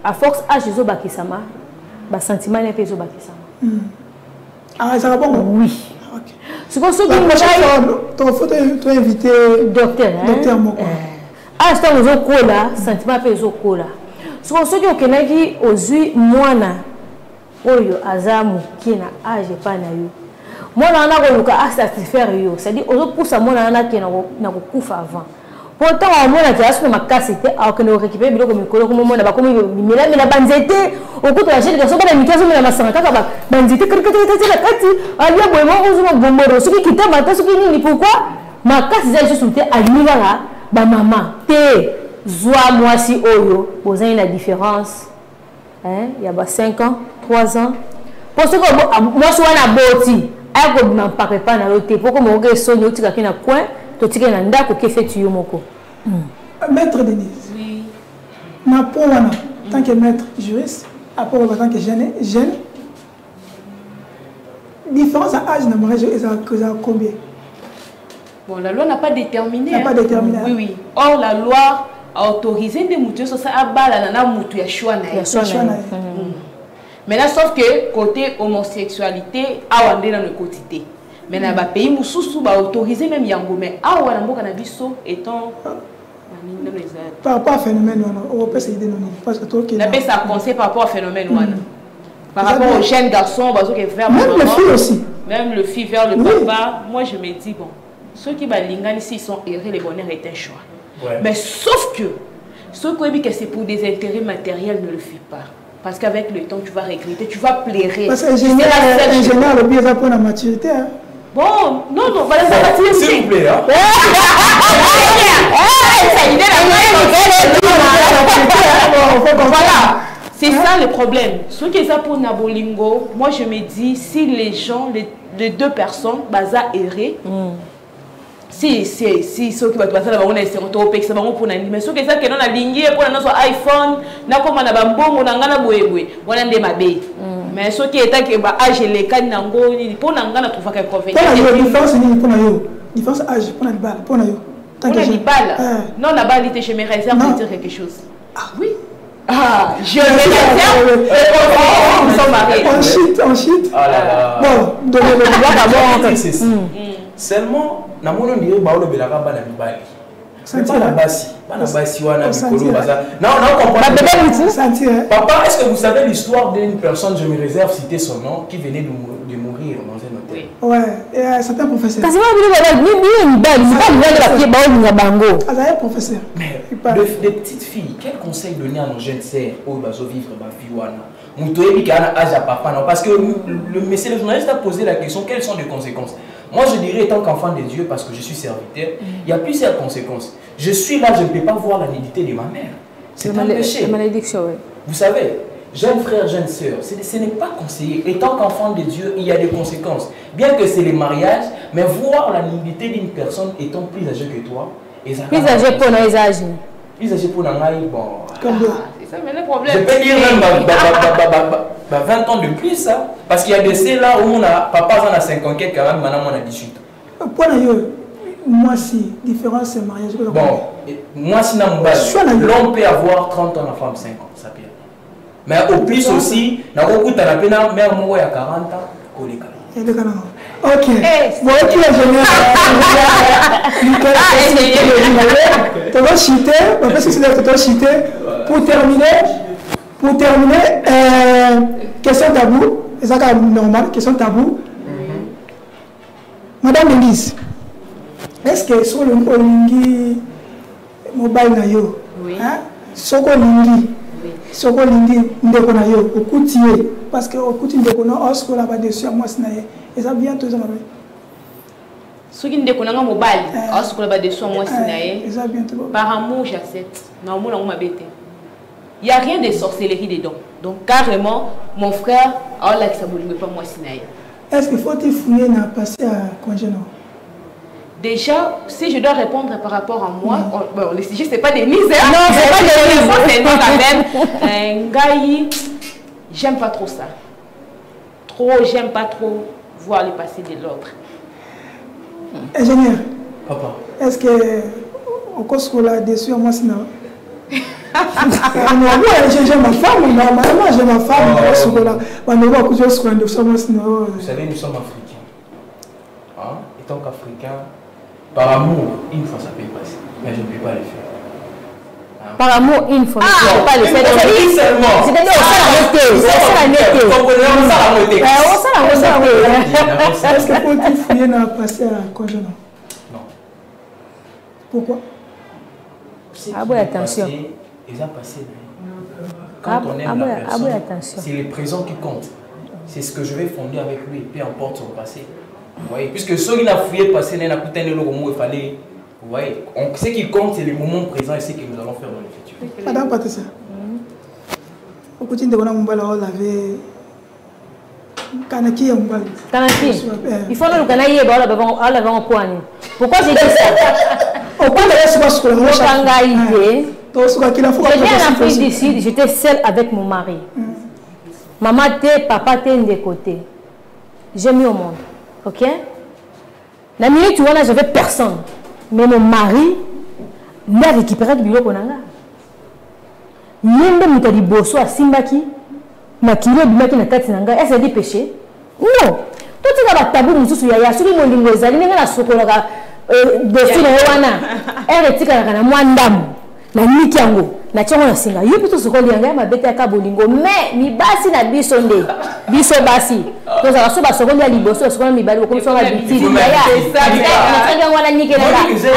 D: à force, je suis bakisama, le sentiment n'est pas bakisama.
A: Ah, ça va bon?
D: Oui.
A: Ce qu'on se dit, il faut inviter docteur Moko.
D: Ah, c'est un cola, sentiment fait cola. Ce qu'on se dit, on a dit aux yeux, moi, oyo azamu qui na âge pas na yo. Moi, on a satisfaire yo. C'est-à-dire, on pousse à moi, on a qui na kufa avant. Pourtant, on a déjà su ma cassette, alors que nous récupérons le micro, comme on a pas comme mais la banzette, au coup de la chaîne, quand on a mis casse, on a ma santé, banzette, la cati, alia boemo, on a bomboro, ce qui quitte ma tasse, qui ni pourquoi, ma casse, c'est juste une à l'hiver, ba maman, té, zoa, moi si oyo, vous avez la différence, hein, il y a 5 ans, 3 ans, pour ce que moi, je suis à la beauté, elle ne m'a pas na l'autre, pour que mon gars soit qui est dans coin.
A: Maître Denise, oui. Tant que maître juriste, après en tant que jeune, différence à âge, c'est combien?
B: Bon, la loi n'a pas déterminé.
A: N'a pas déterminé.
B: Oui, oui. Or, la loi a autorisé des moutons sur ça à balle, la moutou ya choix. Maintenant, sauf que côté homosexualité, a on est dans le quotidien. Mais dans les pays où va autoriser même yango mais ah ouais dans cannabis étant
A: par rapport à phénomène on peut essayer de nous parce que toi qui
B: la paix ça conseille par rapport à phénomène par rapport aux jeunes garçons vers
A: même les filles aussi
B: même le fille vers le papa moi je me dis bon ceux qui balingani ici ils sont errés le bonheur est un choix mais sauf que ceux qui disent que c'est pour des intérêts matériels ne le font pas. Parce qu'avec le temps, tu vas regretter, tu vas plairer.
A: Parce que l'ingénieur, le bien va pour la maturité. Hein.
B: Bon, non, voilà, ça va tirer.
C: S'il vous plaît, hein.
B: Voilà, c'est ça le problème. Ce qui est ça pour Nabolingo, moi je me dis, si les gens, les deux personnes, baza erré, si ceux qui vont passer là-bas, on est sur autopix, c'est bon pour l'animer. Mais ceux qui savent que nous avons ligne pour notre iPhone, nous avons un bambou, nous avons un boué, on a des mabé. Mais ceux qui étaient que âge les cas n'ango, pour nous avons trouvé quelque chose.
A: Pour la différence, c'est pour nous. Différence âge, pour la balle, pour nous.
B: Pour la balle. Non, la balle, je me réserve de dire quelque chose. Ah oui. Ah, je me réserve. Nous sommes mariés.
A: On chute.
C: Ah là là.
A: Bon, d'abord,
C: c'est ça. Seulement, na mono ndiye baolo belaka bana mibali. C'est pas la basi. Pas la basi wana mikolo baza. Non, comprends. Papa, est-ce que vous savez l'histoire d'une personne, je me réserve citer son nom, qui venait de mourir dans un hôtel?
A: Ouais, c'est un professeur.
D: Parce que
A: un professeur.
C: Mais des petites filles, quel conseil donner à nos jeunes sœurs pour vivre ma vie wana? Moutoyebi qui a un âge à papa, non? Parce que le monsieur le journaliste a posé la question, quelles sont les conséquences? Moi, je dirais, tant qu'enfant de Dieu, parce que je suis serviteur, il y a plusieurs conséquences. Je suis là, je ne peux pas voir la nudité de ma mère. C'est un péché.
D: Malédiction, oui.
C: Vous savez, jeunes frères, jeunes sœurs, ce n'est pas conseillé. Et tant qu'enfant de Dieu, il y a des conséquences. Bien que c'est les mariages, mais voir la nudité d'une personne étant plus âgée que toi...
D: Plus âgée pour les âges.
C: Plus âgée pour les âges, bon...
B: C'est ça, mais le problème...
C: Je peux dire même 20 ans de plus, hein, parce qu'il y a des C là où on a papa en a 50 quelques quand même, maintenant on a 18 ans.
A: Pour moi si différence c'est mariage.
C: Bon, moi si l'homme peut avoir 30 ans, la femme 50, ça peut. Mais au plus aussi, na beaucoup t'as la peine mère moi il y a 40 ans,
A: ok. Bon, qui est génial. Tu vas chiter, parce que c'est toi chiter. Pour terminer, question tabou, et ça c'est normal, question tabou. Madame Denise, est-ce que sur le lingi mobile na yo, soko lingi ndeko na yo, okutie, parce que okuti ndeko na osko la ba dessus à moi sinaye, et ça vient tous en vrai.
B: Ce qui ndeko na mobile, osko la ba dessus à moi sinaye.
A: Et ça vient tout.
B: Par amour j'accepte, na amour na mabete. Il n'y a rien de sorcellerie dedans. Donc carrément, mon frère, Allah qui ne pas moi sinaye.
A: Est-ce qu'il faut te fouiller na passer à congé non?
B: Déjà, si je dois répondre par rapport à moi, bon, le sujet c'est pas des misères.
D: Non, c'est pas des misères,
B: c'est quand même. Ngaï, j'aime pas trop ça. J'aime pas trop voir les passés de l'autre.
A: Ingénieur.
C: Papa.
A: Est-ce que au cas où là dessus moi c'est non? J'ai ma femme, normalement j'ai ma femme. Vous
C: savez, nous sommes africains. Hein? Étant qu'Africains, par amour, une fois ça peut passer. Mais je ne peux pas le faire. Hein?
D: Par amour, une fois, je ne peux pas le faire.
A: C'est est-ce que faut-il fouiller dans passer à congé? Non. Pourquoi?
D: Ah oui, attention.
C: Ils ont passé. Quand on aime la personne, c'est le présent qui compte. C'est ce que je vais fonder avec lui, peu importe son passé. Vous voyez, puisque ceux qui n'ont fouillé le passé, il fallait. Vous voyez, ce qui compte, c'est le moment présent et ce que nous allons faire dans le futur.
A: Madame Patricia, au quotidien de Moumbala, on avait. Kanaki,
D: Kanaki. Il faut que Kanaki ait un point. Pourquoi j'ai dit ça? Au point de en Afrique du Sud, j'étais seule avec mon mari. Maman était, papa était de côté. J'ai mis au monde. Ok? La minute où j'avais personne. Mais mon mari l'a récupéré du bureau. Il y a des bossos à Simbaki. Ma kilo bimaki na kati nanga est-ce que c'est péché? Non. Tout ça va tabou mususu ya ya suri molingo ezali ninga na sokola ka destina wana eretika na mwandam na niki yango na tshongo na singa yo plutôt sokoli yanga ma bete ka bolingo mais mi basi na biso nde biso basi to za so ba sokoli ya liboso sokoli mi bali ko so ga bitili ya na tanga wana niki na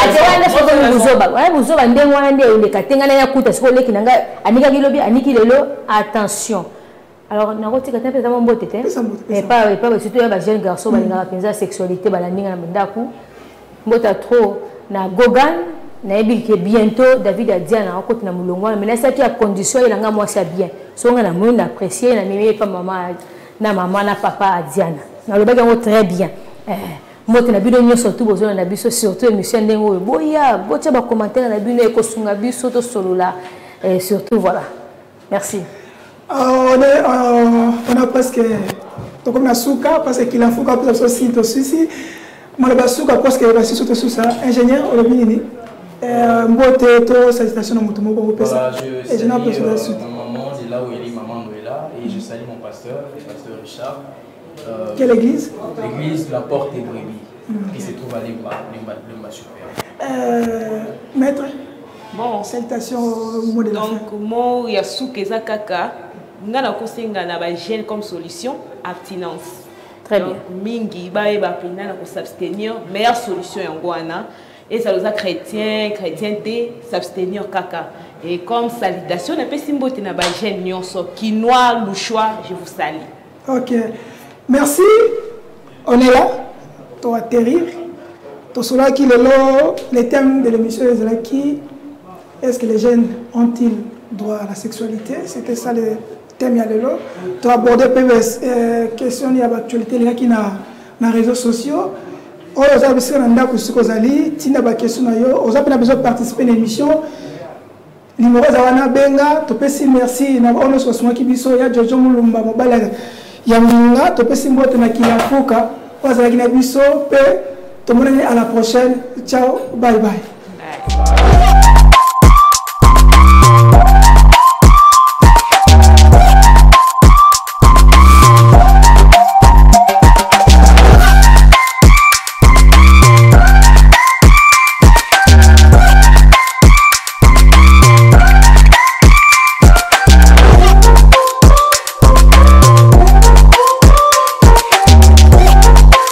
D: ate wana sokoli buzoba wa buzoba nde wana nde ole katenga na ya kuta sokoli kinanga anika kilobi aniki lelo attention. Alors, nous avons dit que nous avons dit que nous avons surtout les jeunes garçons qui ont la sexualité, qui ont trop na Gogan, bientôt David a dit que nous avons mais c'est à condition il a moi c'est bien. Si on a apprécié, na maman na papa à Diana. Nous avons très bien. Moi tu n'as vu de surtout besoin na biso surtout émission ndengo boya bocha ba commentaire na bino ekosunga biso to solo là et surtout voilà. Merci.
A: On a presque comme la souka parce qu'il a fouka pour ça aussi aussi moi la souka parce que la surtout sous ça ingénieur au Bénin mbote to salutation au mutumo pour pesa et je n'ai pas besoin de suite
C: maman c'est là où elle est maman Noëlla et je salue mon pasteur le pasteur Richard
A: quelle église
C: l'église la porte des brebis qui se trouve à Limba Super
A: maître
B: bon
A: salutation au mot de la fin
B: donc moi il y a soukeza kaka ngana kosenga na ba gêne comme solution abstinence
D: très bien
B: mingi ba pena na ko s'abstenir meilleure solution yango wana et ça nous a chrétienté s'abstenir kaka et comme salutation na pesi mbote na ba gêne nyonso quinoa louchoa je vous salue.
A: OK merci on est là to atterrir to cela qui le thème de l'émission est qui est-ce que les jeunes ont-ils droit à la sexualité? C'était ça le thème. Tu as abordé les questions de l'actualité qui sont dans les réseaux sociaux. On a besoin de participer à l'émission. Numéro Zawana Benga, tu peux dire merci. On a souvent qui biso ya Jojo Mulumba mobile ya Munga, tu peux dire mbote na kila fuka. On a biso pe. À la prochaine. Ciao, bye bye.